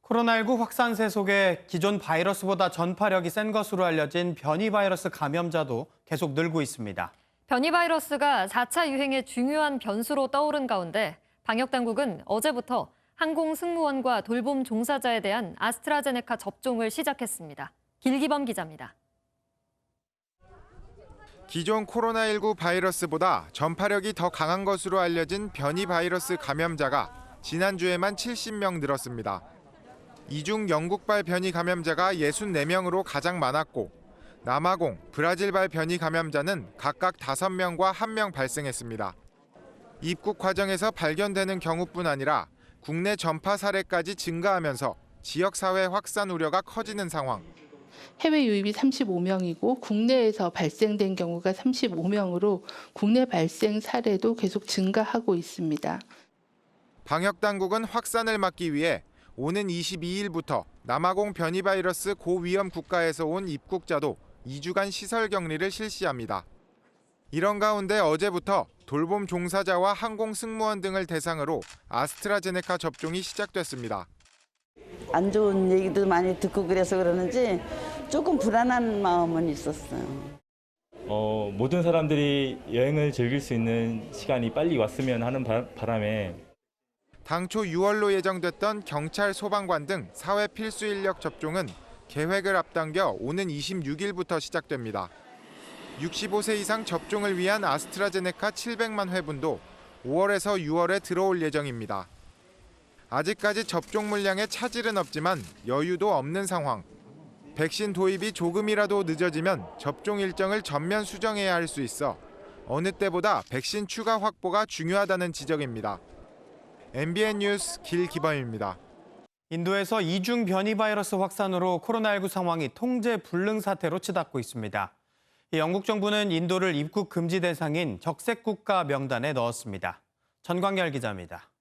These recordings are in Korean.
코로나19 확산세 속에 기존 바이러스보다 전파력이 센 것으로 알려진 변이 바이러스 감염자도 계속 늘고 있습니다. 변이 바이러스가 4차 유행의 중요한 변수로 떠오른 가운데 방역당국은 어제부터 항공 승무원과 돌봄 종사자에 대한 아스트라제네카 접종을 시작했습니다. 길기범 기자입니다. 기존 코로나19 바이러스보다 전파력이 더 강한 것으로 알려진 변이 바이러스 감염자가 지난주에만 70명 늘었습니다. 이 중 영국발 변이 감염자가 64명으로 가장 많았고 남아공, 브라질발 변이 감염자는 각각 5명과 1명 발생했습니다. 입국 과정에서 발견되는 경우뿐 아니라 국내 전파 사례까지 증가하면서 지역사회 확산 우려가 커지는 상황. 해외 유입이 35명이고 국내에서 발생된 경우가 35명으로 국내 발생 사례도 계속 증가하고 있습니다. 방역당국은 확산을 막기 위해 오는 22일부터 남아공 변이 바이러스 고위험 국가에서 온 입국자도 2주간 시설 격리를 실시합니다. 이런 가운데 어제부터 돌봄 종사자와 항공 승무원 등을 대상으로 아스트라제네카 접종이 시작됐습니다. 안 좋은 얘기도 많이 듣고 그래서 그러는지 조금 불안한 마음은 있었어요. 모든 사람들이 여행을 즐길 수 있는 시간이 빨리 왔으면 하는 바람에 당초 6월로 예정됐던 경찰, 소방관 등 사회 필수 인력 접종은 계획을 앞당겨 오는 26일부터 시작됩니다. 65세 이상 접종을 위한 아스트라제네카 700만 회분도 5월에서 6월에 들어올 예정입니다. 아직까지 접종 물량에 차질은 없지만 여유도 없는 상황. 백신 도입이 조금이라도 늦어지면 접종 일정을 전면 수정해야 할 수 있어 어느 때보다 백신 추가 확보가 중요하다는 지적입니다. MBN 뉴스 길기범입니다. 인도에서 이중 변이 바이러스 확산으로 코로나19 상황이 통제 불능 사태로 치닫고 있습니다. 영국 정부는 인도를 입국 금지 대상인 적색 국가 명단에 넣었습니다. 전광열 기자입니다.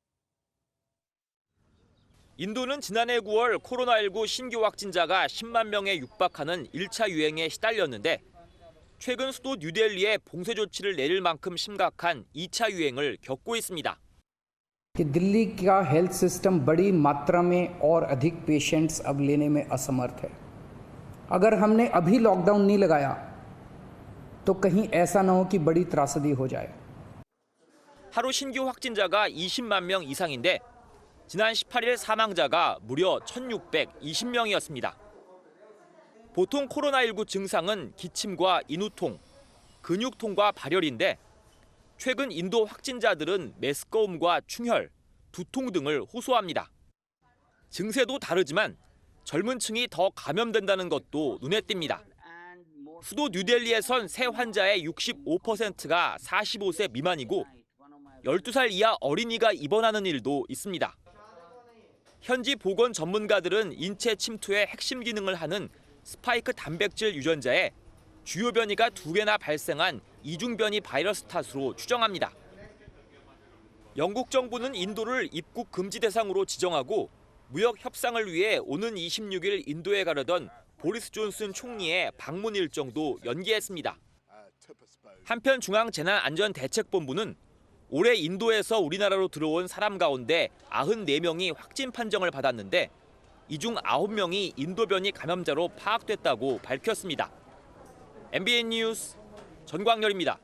인도는 지난해 9월 코로나19 신규 확진자가 10만 명에 육박하는 1차 유행에 시달렸는데 최근 수도 뉴델리에 봉쇄 조치를 내릴 만큼 심각한 2차 유행을 겪고 있습니다. कि दिल्ली का health system बड़ी मात्रा में और अधिक पेशेंट्स अब लेने में असमर्थ है। अगर हमने अभी लॉकडाउन नहीं लगाया तो कहीं ऐसा ना हो कि बड़ी त्रासदी हो जाए। 하루 신규 확진자가 20만 명 이상인데 지난 18일 사망자가 무려 1,620명이었습니다. 보통 코로나19 증상은 기침과 인후통, 근육통과 발열인데 최근 인도 확진자들은 메스꺼움과 충혈, 두통 등을 호소합니다. 증세도 다르지만 젊은 층이 더 감염된다는 것도 눈에 띕니다. 수도 뉴델리에선 새 환자의 65%가 45세 미만이고 12살 이하 어린이가 입원하는 일도 있습니다. 현지 보건 전문가들은 인체 침투의 핵심 기능을 하는 스파이크 단백질 유전자에 주요 변이가 2개나 발생한 이중변이 바이러스 탓으로 추정합니다. 영국 정부는 인도를 입국 금지 대상으로 지정하고 무역 협상을 위해 오는 26일 인도에 가려던 보리스 존슨 총리의 방문 일정도 연기했습니다. 한편 중앙재난안전대책본부는 올해 인도에서 우리나라로 들어온 사람 가운데 94명이 확진 판정을 받았는데 이 중 9명이 인도 변이 감염자로 파악됐다고 밝혔습니다. MBN 뉴스 전광열입니다.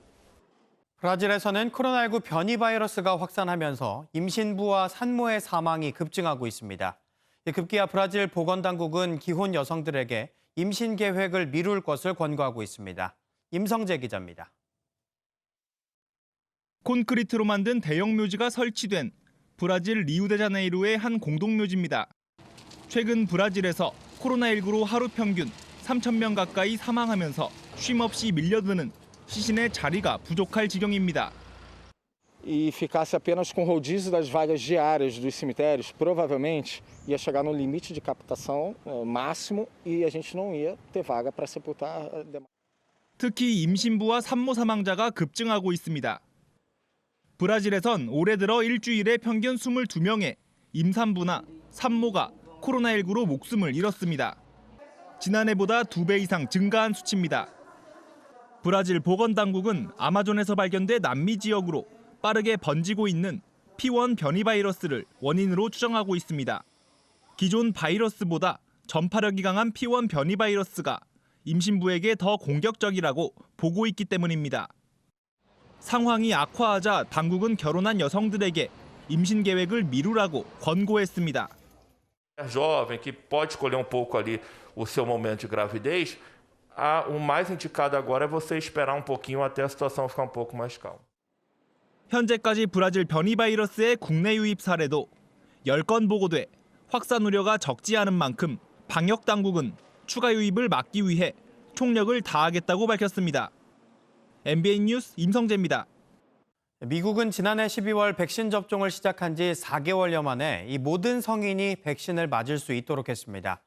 브라질에서는 코로나19 변이 바이러스가 확산하면서 임신부와 산모의 사망이 급증하고 있습니다. 급기야 브라질 보건당국은 기혼 여성들에게 임신 계획을 미룰 것을 권고하고 있습니다. 임성재 기자입니다. 콘크리트로 만든 대형 묘지가 설치된 브라질 리우데자네이루의 한 공동묘지입니다. 최근 브라질에서 코로나19로 하루 평균 3,000명 가까이 사망하면서 쉼없이 밀려드는 시신의 자리가 부족할 지경입니다. E ficasse apenas com rodízio das vagas diárias dos cemitérios, provavelmente ia chegar no limite de captação máximo e a gente não ia ter vaga para sepultar. 특히 임신부와 산모 사망자가 급증하고 있습니다. 브라질에선 올해 들어 일주일에 평균 22명의 임산부나 산모가 코로나19로 목숨을 잃었습니다. 지난해보다 2배 이상 증가한 수치입니다. 브라질 보건당국은 아마존에서 발견된 남미 지역으로 빠르게 번지고 있는 P1 변이 바이러스를 원인으로 추정하고 있습니다. 기존 바이러스보다 전파력이 강한 P1 변이 바이러스가 임신부에게 더 공격적이라고 보고 있기 때문입니다. 상황이 악화하자 당국은 결혼한 여성들에게 임신 계획을 미루라고 권고했습니다. Jovem que pode escolher pouco ali o seu momento de gravidez, o mais indicado agora é você esperar pouquinho até a situação ficar pouco mais calma. 현재까지 브라질 변이 바이러스의 국내 유입 사례도 10건 보고돼 확산 우려가 적지 않은 만큼 방역 당국은 추가 유입을 막기 위해 총력을 다하겠다고 밝혔습니다. MBN 뉴스 임성재입니다. 미국은 지난해 12월 백신 접종을 시작한 지 4개월여 만에 이 모든 성인이 백신을 맞을 수 있도록 했습니다.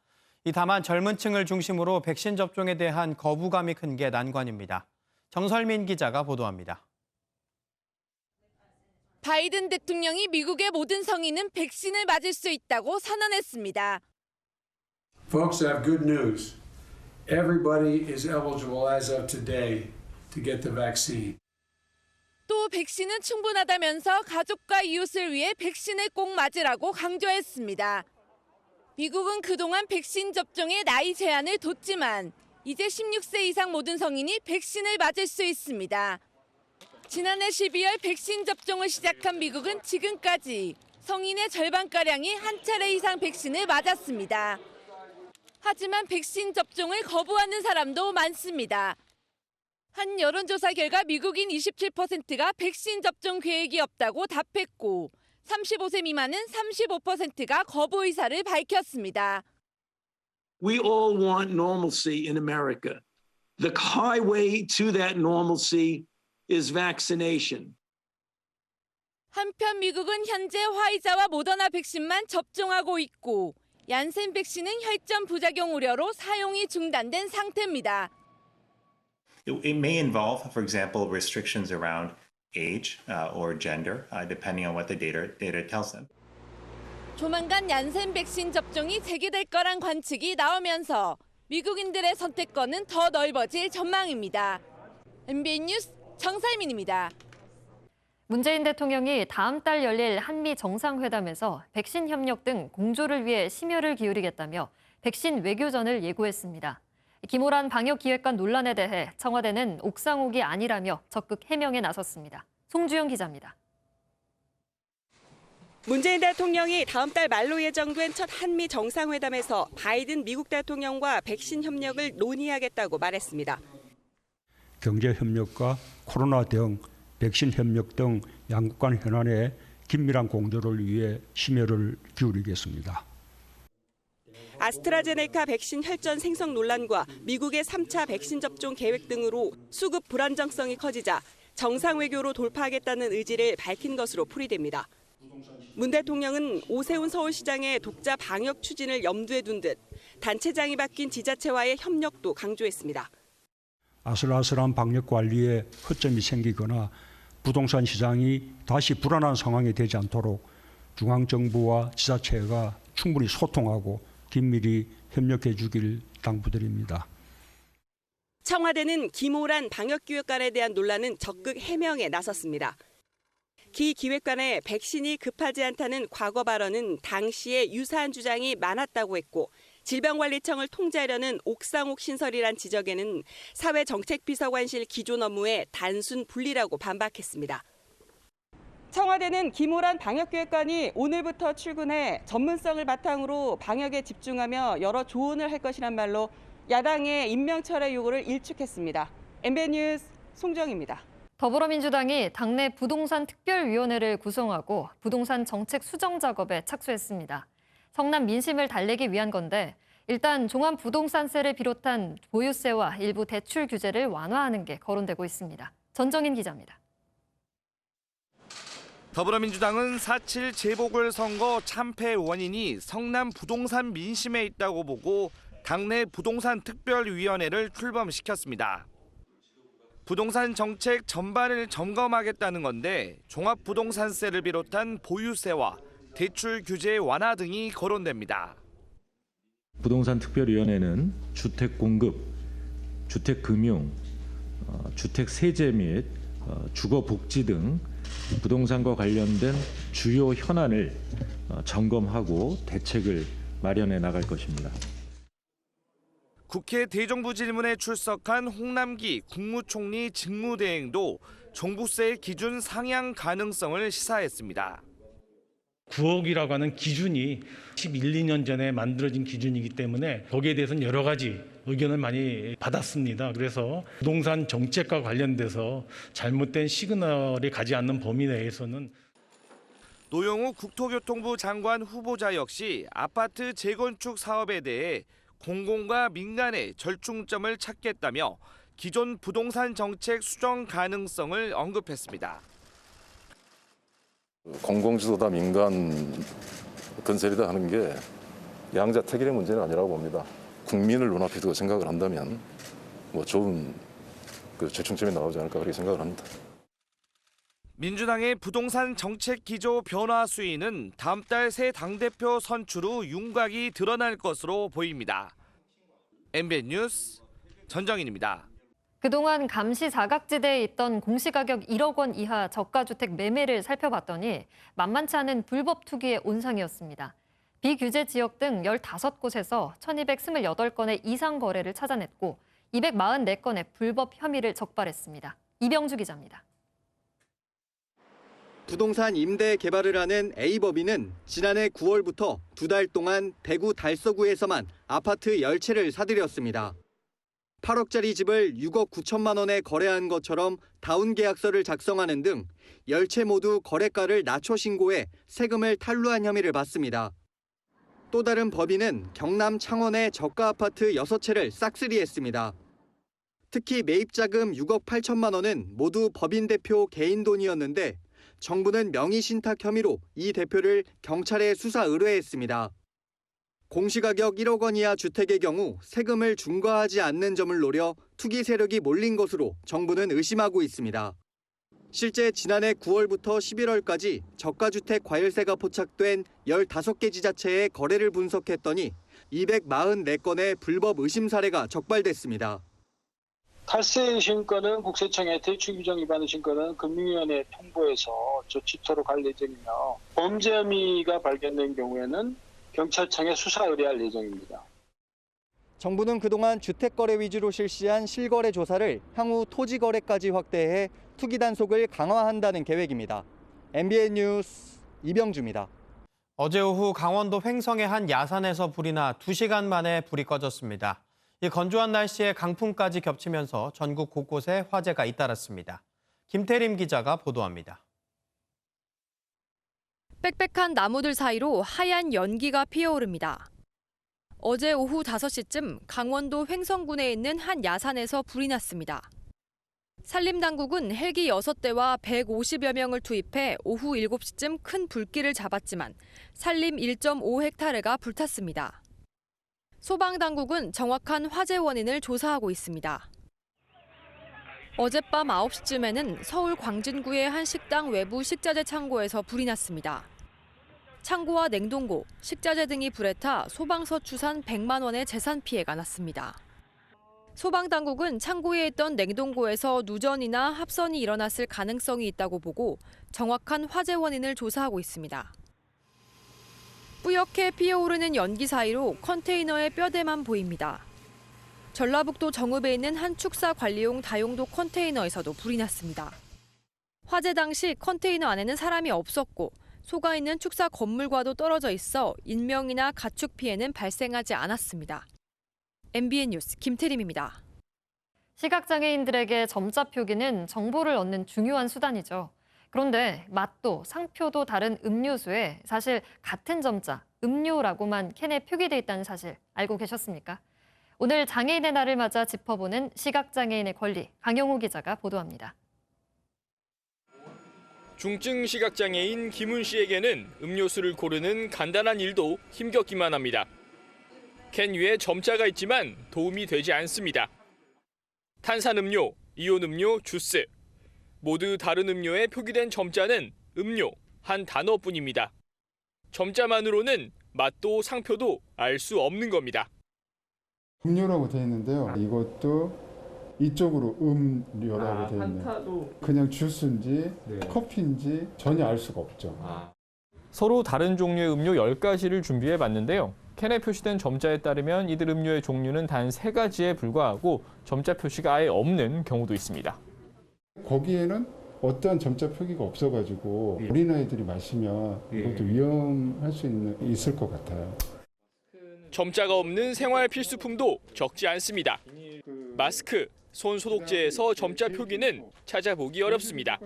다만 젊은 층을 중심으로 백신 접종에 대한 거부감이 큰 게 난관입니다. 정설민 기자가 보도합니다. 바이든 대통령이 미국의 모든 성인은 백신을 맞을 수 있다고 선언했습니다. Folks, I have good news. Everybody is eligible as of today to get the vaccine. 또 백신은 충분하다면서 가족과 이웃을 위해 백신을 꼭 맞으라고 강조했습니다. 미국은 그동안 백신 접종에 나이 제한을 뒀지만 이제 16세 이상 모든 성인이 백신을 맞을 수 있습니다. 지난해 12월 백신 접종을 시작한 미국은 지금까지 성인의 절반가량이 한 차례 이상 백신을 맞았습니다. 하지만 백신 접종을 거부하는 사람도 많습니다. 한 여론조사 결과 미국인 27%가 백신 접종 계획이 없다고 답했고 35세 미만은 35%가 거부 의사를 밝혔습니다. We all want normalcy in America. The highway to that normalcy is vaccination. 한편 미국은 현재 화이자와 모더나 백신만 접종하고 있고 얀센 백신은 혈전 부작용 우려로 사용이 중단된 상태입니다. It may involve, for example, restrictions around age or gender, depending on what the data tells them. 조만간 얀센 백신 접종이 재개될 거란 관측이 나오면서 미국인들의 선택권은 더 넓어질 전망입니다. MBN 뉴스 정살민입니다. 문재인 대통령이 다음 달 열릴 한미 정상회담에서 백신 협력 등 공조를 위해 심혈을 기울이겠다며 백신 외교전을 예고했습니다. 김호란 방역기획관 논란에 대해 청와대는 옥상옥이 아니라며 적극 해명에 나섰습니다. 송주영 기자입니다. 문재인 대통령이 다음 달 말로 예정된 첫 한미 정상회담에서 바이든 미국 대통령과 백신 협력을 논의하겠다고 말했습니다. 경제 협력과 코로나 대응, 백신 협력 등 양국 간 현안에 긴밀한 공조를 위해 심혈을 기울이겠습니다. 아스트라제네카 백신 혈전 생성 논란과 미국의 3차 백신 접종 계획 등으로 수급 불안정성이 커지자 정상 외교로 돌파하겠다는 의지를 밝힌 것으로 풀이됩니다. 문 대통령은 오세훈 서울시장의 독자 방역 추진을 염두에 둔 듯 단체장이 바뀐 지자체와의 협력도 강조했습니다. 아슬아슬한 방역 관리에 허점이 생기거나 부동산 시장이 다시 불안한 상황이 되지 않도록 중앙정부와 지자체가 충분히 소통하고 긴밀히 협력해 주길 당부드립니다. 청와대는 김호란 방역기획관에 대한 논란은 적극 해명에 나섰습니다. 기 기획관의 백신이 급하지 않다는 과거 발언은 당시에 유사한 주장이 많았다고 했고 질병관리청을 통제하려는 옥상옥 신설이란 지적에는 사회정책비서관실 기존 업무의 단순 분리라고 반박했습니다. 청와대는 김호란 방역기획관이 오늘부터 출근해 전문성을 바탕으로 방역에 집중하며 여러 조언을 할 것이란 말로 야당의 임명철회 요구를 일축했습니다. MBN 뉴스 송정입니다. 더불어민주당이 당내 부동산 특별위원회를 구성하고 부동산 정책 수정 작업에 착수했습니다. 성남 민심을 달래기 위한 건데 일단 종합부동산세를 비롯한 보유세와 일부 대출 규제를 완화하는 게 거론되고 있습니다. 전정인 기자입니다. 더불어민주당은 4.7 재보궐선거 참패 원인이 성남 부동산 민심에 있다고 보고 당내 부동산 특별위원회를 출범시켰습니다. 부동산 정책 전반을 점검하겠다는 건데 종합부동산세를 비롯한 보유세와 대출 규제 완화 등이 거론됩니다. 부동산 특별위원회는 주택 공급, 주택 금융, 주택 세제 및 주거 복지 등 부동산과 관련된 주요 현안을 점검하고 대책을 마련해 나갈 것입니다. 국회 대정부 질문에 출석한 홍남기 국무총리 직무대행도 종부세 기준 상향 가능성을 시사했습니다. 9억이라고 하는 기준이 11, 2년 전에 만들어진 기준이기 때문에 거기에 대해서는 여러 가지 의견을 많이 받았습니다. 그래서 부동산 정책과 관련돼서 잘못된 시그널이 가지 않는 범위 내에서는 노영우 국토교통부 장관 후보자 역시 아파트 재건축 사업에 대해 공공과 민간의 절충점을 찾겠다며 기존 부동산 정책 수정 가능성을 언급했습니다. 공공주도다 민간 건설이다 하는 게 양자택일의 문제는 아니라고 봅니다. 국민을 눈앞에 두고 생각을 한다면 좋은 절충점이 나오지 않을까 그렇게 생각을 합니다. 민주당의 부동산 정책 기조 변화 수위는 다음 달 새 당대표 선출 후 윤곽이 드러날 것으로 보입니다. MBN 뉴스 전정인입니다. 그동안 감시 사각지대에 있던 공시가격 1억 원 이하 저가주택 매매를 살펴봤더니 만만치 않은 불법 투기의 온상이었습니다. 비규제 지역 등 15곳에서 1,228건의 이상 거래를 찾아냈고 244건의 불법 혐의를 적발했습니다. 이병주 기자입니다. 부동산 임대 개발을 하는 A법인은 지난해 9월부터 2달 동안 대구 달서구에서만 아파트 10채를 사들였습니다. 8억짜리 집을 6억 9천만 원에 거래한 것처럼 다운 계약서를 작성하는 등 10채 모두 거래가를 낮춰 신고해 세금을 탈루한 혐의를 받습니다. 또 다른 법인은 경남 창원의 저가 아파트 6채를 싹쓸이했습니다. 특히 매입자금 6억 8천만 원은 모두 법인 대표 개인 돈이었는데 정부는 명의신탁 혐의로 이 대표를 경찰에 수사 의뢰했습니다. 공시가격 1억 원 이하 주택의 경우 세금을 중과하지 않는 점을 노려 투기 세력이 몰린 것으로 정부는 의심하고 있습니다. 실제 지난해 9월부터 11월까지 저가주택 과열세가 포착된 15개 지자체의 거래를 분석했더니 244건의 불법 의심 사례가 적발됐습니다. 탈세 의심권은 국세청에 대출 규정 위반 의심권은 금융위원회에 통보해서 조치토로 갈 예정이며 범죄 혐의가 발견된 경우에는 경찰청에 수사 의뢰할 예정입니다. 정부는 그동안 주택거래 위주로 실시한 실거래 조사를 향후 토지거래까지 확대해 투기 단속을 강화한다는 계획입니다. MBN 뉴스 이병주입니다. 어제 오후 강원도 횡성의 한 야산에서 불이 나 2시간 만에 불이 꺼졌습니다. 이 건조한 날씨에 강풍까지 겹치면서 전국 곳곳에 화재가 잇따랐습니다. 김태림 기자가 보도합니다. 빽빽한 나무들 사이로 하얀 연기가 피어오릅니다. 어제 오후 5시쯤 강원도 횡성군에 있는 한 야산에서 불이 났습니다. 산림당국은 헬기 6대와 150여 명을 투입해 오후 7시쯤 큰 불길을 잡았지만 산림 1.5헥타르가 불탔습니다. 소방당국은 정확한 화재 원인을 조사하고 있습니다. 어젯밤 9시쯤에는 서울 광진구의 한 식당 외부 식자재 창고에서 불이 났습니다. 창고와 냉동고, 식자재 등이 불에 타 소방서 추산 100만 원의 재산 피해가 났습니다. 소방당국은 창고에 있던 냉동고에서 누전이나 합선이 일어났을 가능성이 있다고 보고 정확한 화재 원인을 조사하고 있습니다. 뿌옇게 피어오르는 연기 사이로 컨테이너의 뼈대만 보입니다. 전라북도 정읍에 있는 한 축사 관리용 다용도 컨테이너에서도 불이 났습니다. 화재 당시 컨테이너 안에는 사람이 없었고 속아 있는 축사 건물과도 떨어져 있어 인명이나 가축 피해는 발생하지 않았습니다. MBN 뉴스 김태림입니다. 시각장애인들에게 점자 표기는 정보를 얻는 중요한 수단이죠. 그런데 맛도 상표도 다른 음료수에 사실 같은 점자, 음료라고만 캔에 표기돼 있다는 사실 알고 계셨습니까? 오늘 장애인의 날을 맞아 짚어보는 시각장애인의 권리, 강영호 기자가 보도합니다. 중증 시각장애인 김훈 씨에게는 음료수를 고르는 간단한 일도 힘겹기만 합니다. 캔 위에 점자가 있지만 도움이 되지 않습니다. 탄산음료, 이온음료, 주스. 모두 다른 음료에 표기된 점자는 음료, 한 단어뿐입니다. 점자만으로는 맛도 상표도 알 수 없는 겁니다. 음료라고 되어 있는데요. 이것도 이쪽으로 음료라고 되어 있네요. 그냥 주스인지 커피인지 전혀 알 수가 없죠. 서로 다른 종류의 음료 10가지를 준비해 봤는데요. 캔에 표시된 점자에 따르면 이들 음료의 종류는 단 3가지에 불과하고 점자 표시가 아예 없는 경우도 있습니다. 거기에는 어떤 점자 표기가 없어가지고 어린아이들이 마시면 그것도 위험할 수 있을 것 같아요. 점자가 없는 생활 필수품도 적지 않습니다. 마스크, 손 소독제에서 점자 표기는 찾아보기 어렵습니다.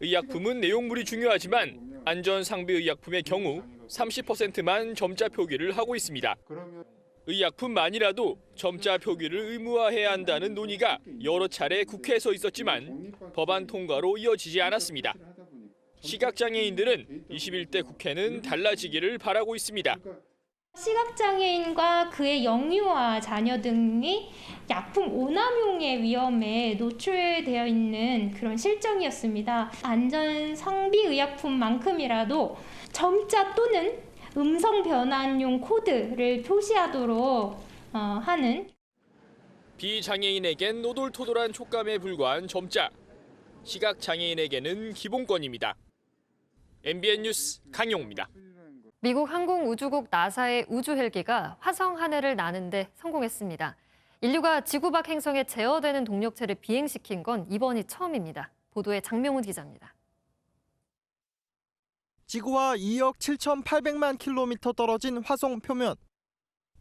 의약품은 내용물이 중요하지만 안전상비의약품의 경우 30%만 점자 표기를 하고 있습니다. 의약품만이라도 점자 표기를 의무화해야 한다는 논의가 여러 차례 국회에서 있었지만 법안 통과로 이어지지 않았습니다. 시각장애인들은 21대 국회는 달라지기를 바라고 있습니다. 시각장애인과 그의 영유아 자녀 등이 약품 오남용의 위험에 노출되어 있는 그런 실정이었습니다. 안전 상비 의약품만큼이라도 점자 또는 음성 변환용 코드를 표시하도록 하는 비장애인에겐 오돌토돌한 촉감에 불과한 점자, 시각장애인에게는 기본권입니다. MBN 뉴스 강용호입니다. 미국 항공우주국 나사의 우주 헬기가 화성 하늘을 나는 데 성공했습니다. 인류가 지구 밖 행성에 제어되는 동력체를 비행시킨 건 이번이 처음입니다. 보도에 장명훈 기자입니다. 지구와 2억 7,800만 킬로미터 떨어진 화성 표면.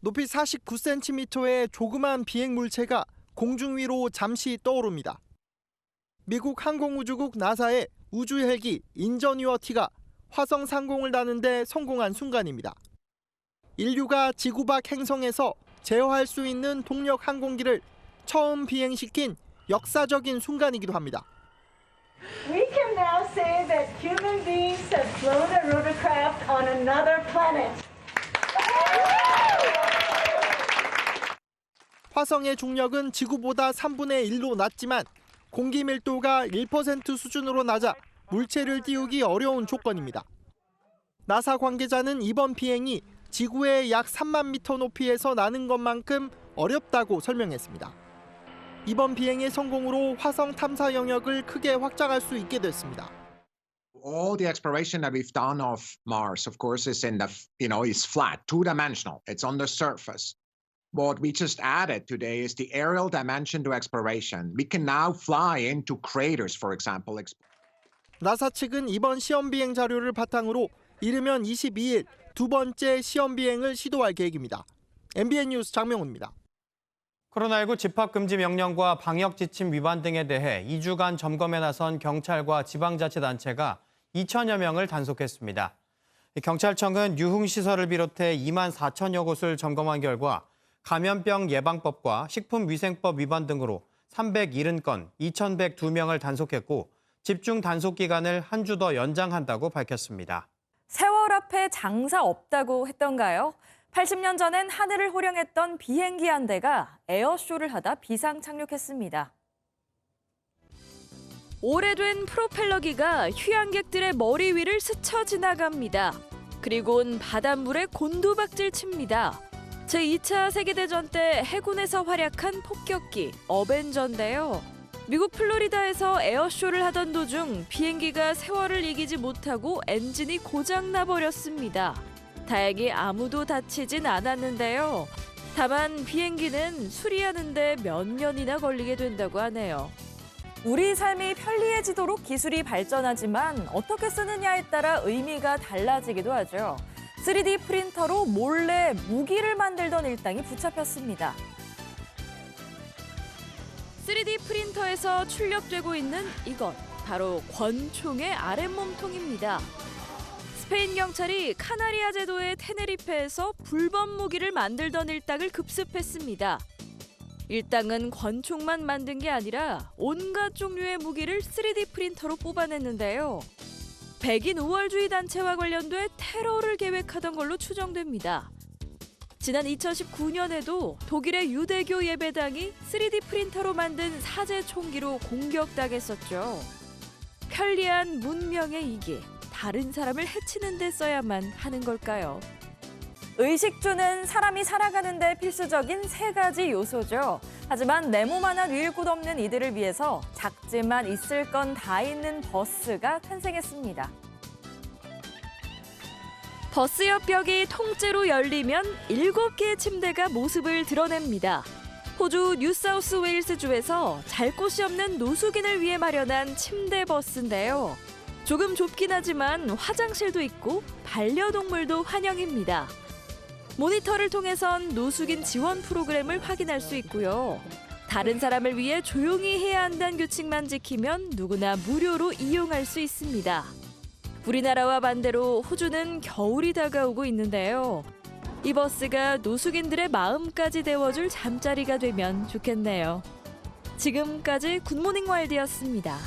높이 49cm의 조그만 비행 물체가 공중 위로 잠시 떠오릅니다. 미국 항공우주국 나사의 우주 헬기 인저니어티가 화성 상공을 나는 데 성공한 순간입니다. 인류가 지구 밖 행성에서 제어할 수 있는 동력 항공기를 처음 비행시킨 역사적인 순간이기도 합니다. We can now say that human beings have flown a rotorcraft on another planet. 화성의 중력은 지구보다 3분의 1로 낮지만 공기 밀도가 1% 수준으로 낮아 물체를 띄우기 어려운 조건입니다. 나사 관계자는 이번 비행이 지구의 약 3만 미터 높이에서 나는 것만큼 어렵다고 설명했습니다. 이번 비행의 성공으로 화성 탐사 영역을 크게 확장할 수 있게 됐습니다. All the exploration that we've done of Mars, of course, is in the, is flat, two-dimensional. It's on the surface. What we just added today is the aerial dimension to exploration. We can now fly into craters, for example. 나사 측은 이번 시험 비행 자료를 바탕으로 이르면 22일 두 번째 시험 비행을 시도할 계획입니다. MBN 뉴스 장명훈입니다. 코로나19 집합금지 명령과 방역지침 위반 등에 대해 2주간 점검에 나선 경찰과 지방자치단체가 2천여 명을 단속했습니다. 경찰청은 유흥시설을 비롯해 2만 4천여 곳을 점검한 결과 감염병 예방법과 식품위생법 위반 등으로 370건, 2,102명을 단속했고 집중 단속 기간을 한 주 더 연장한다고 밝혔습니다. 세월 앞에 장사 없다고 했던가요? 80년 전엔 하늘을 호령했던 비행기 한 대가 에어쇼를 하다 비상 착륙했습니다. 오래된 프로펠러기가 휴양객들의 머리 위를 스쳐 지나갑니다. 그리고는 바닷물에 곤두박질 칩니다. 제2차 세계대전 때 해군에서 활약한 폭격기 어벤져인데요. 미국 플로리다에서 에어쇼를 하던 도중 비행기가 세월을 이기지 못하고 엔진이 고장나 버렸습니다. 다행히 아무도 다치진 않았는데요. 다만 비행기는 수리하는데 몇 년이나 걸리게 된다고 하네요. 우리 삶이 편리해지도록 기술이 발전하지만 어떻게 쓰느냐에 따라 의미가 달라지기도 하죠. 3D 프린터로 몰래 무기를 만들던 일당이 붙잡혔습니다. 3D 프린터에서 출력되고 있는 이것, 바로 권총의 아랫몸통입니다. 스페인 경찰이 카나리아 제도의 테네리페에서 불법 무기를 만들던 일당을 급습했습니다. 일당은 권총만 만든 게 아니라 온갖 종류의 무기를 3D 프린터로 뽑아냈는데요. 백인 우월주의 단체와 관련돼 테러를 계획하던 걸로 추정됩니다. 지난 2019년에도 독일의 유대교 예배당이 3D 프린터로 만든 사제 총기로 공격당했었죠. 편리한 문명의 이기, 다른 사람을 해치는 데 써야만 하는 걸까요? 의식주는 사람이 살아가는 데 필수적인 3가지 요소죠. 하지만 내 몸 하나 누일 곳 없는 이들을 위해서 작지만 있을 건 다 있는 버스가 탄생했습니다. 버스 옆 벽이 통째로 열리면 7개의 침대가 모습을 드러냅니다. 호주 뉴사우스웨일스주에서 잘 곳이 없는 노숙인을 위해 마련한 침대 버스인데요. 조금 좁긴 하지만 화장실도 있고 반려동물도 환영입니다. 모니터를 통해선 노숙인 지원 프로그램을 확인할 수 있고요. 다른 사람을 위해 조용히 해야 한다는 규칙만 지키면 누구나 무료로 이용할 수 있습니다. 우리나라와 반대로 호주는 겨울이 다가오고 있는데요. 이 버스가 노숙인들의 마음까지 데워줄 잠자리가 되면 좋겠네요. 지금까지 굿모닝 월드였습니다.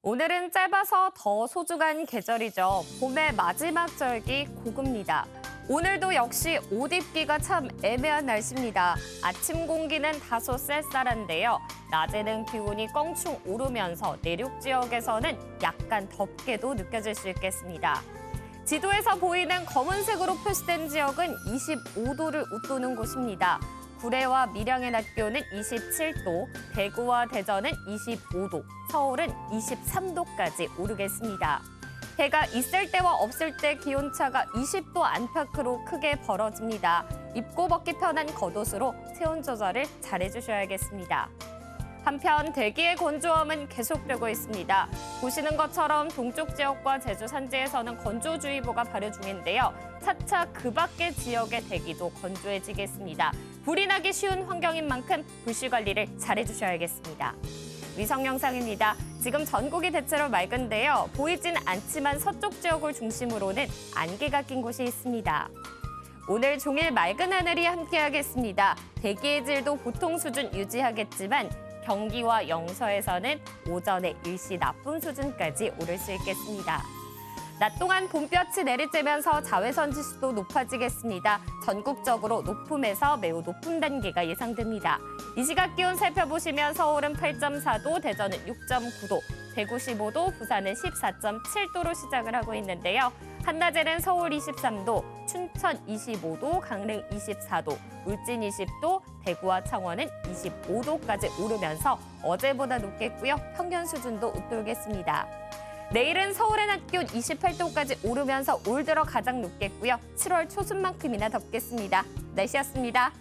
오늘은 짧아서 더 소중한 계절이죠. 봄의 마지막 절기 고급입니다. 오늘도 역시 옷 입기가 참 애매한 날씨입니다. 아침 공기는 다소 쌀쌀한데요. 낮에는 기온이 껑충 오르면서 내륙 지역에서는 약간 덥게도 느껴질 수 있겠습니다. 지도에서 보이는 검은색으로 표시된 지역은 25도를 웃도는 곳입니다. 구례와 밀양의 낮 기온은 27도, 대구와 대전은 25도, 서울은 23도까지 오르겠습니다. 해가 있을 때와 없을 때 기온차가 20도 안팎으로 크게 벌어집니다. 입고 벗기 편한 겉옷으로 체온 조절을 잘해주셔야겠습니다. 한편 대기의 건조함은 계속되고 있습니다. 보시는 것처럼 동쪽 지역과 제주 산지에서는 건조주의보가 발효 중인데요. 차차 그 밖의 지역의 대기도 건조해지겠습니다. 불이 나기 쉬운 환경인 만큼 불씨 관리를 잘해주셔야겠습니다. 위성 영상입니다. 지금 전국이 대체로 맑은데요. 보이진 않지만 서쪽 지역을 중심으로는 안개가 낀 곳이 있습니다. 오늘 종일 맑은 하늘이 함께하겠습니다. 대기의 질도 보통 수준 유지하겠지만 경기와 영서에서는 오전에 일시 나쁨 수준까지 오를 수 있겠습니다. 낮 동안 봄볕이 내리쬐면서 자외선 지수도 높아지겠습니다. 전국적으로 높음에서 매우 높은 단계가 예상됩니다. 이 시각 기온 살펴보시면 서울은 8.4도, 대전은 6.9도, 대구 15도, 부산은 14.7도로 시작을 하고 있는데요. 한낮에는 서울 23도, 춘천 25도, 강릉 24도, 울진 20도, 대구와 창원은 25도까지 오르면서 어제보다 높겠고요. 평년 수준도 웃돌겠습니다. 내일은 서울의 낮 기온 28도까지 오르면서 올 들어 가장 높겠고요. 7월 초순만큼이나 덥겠습니다. 날씨였습니다.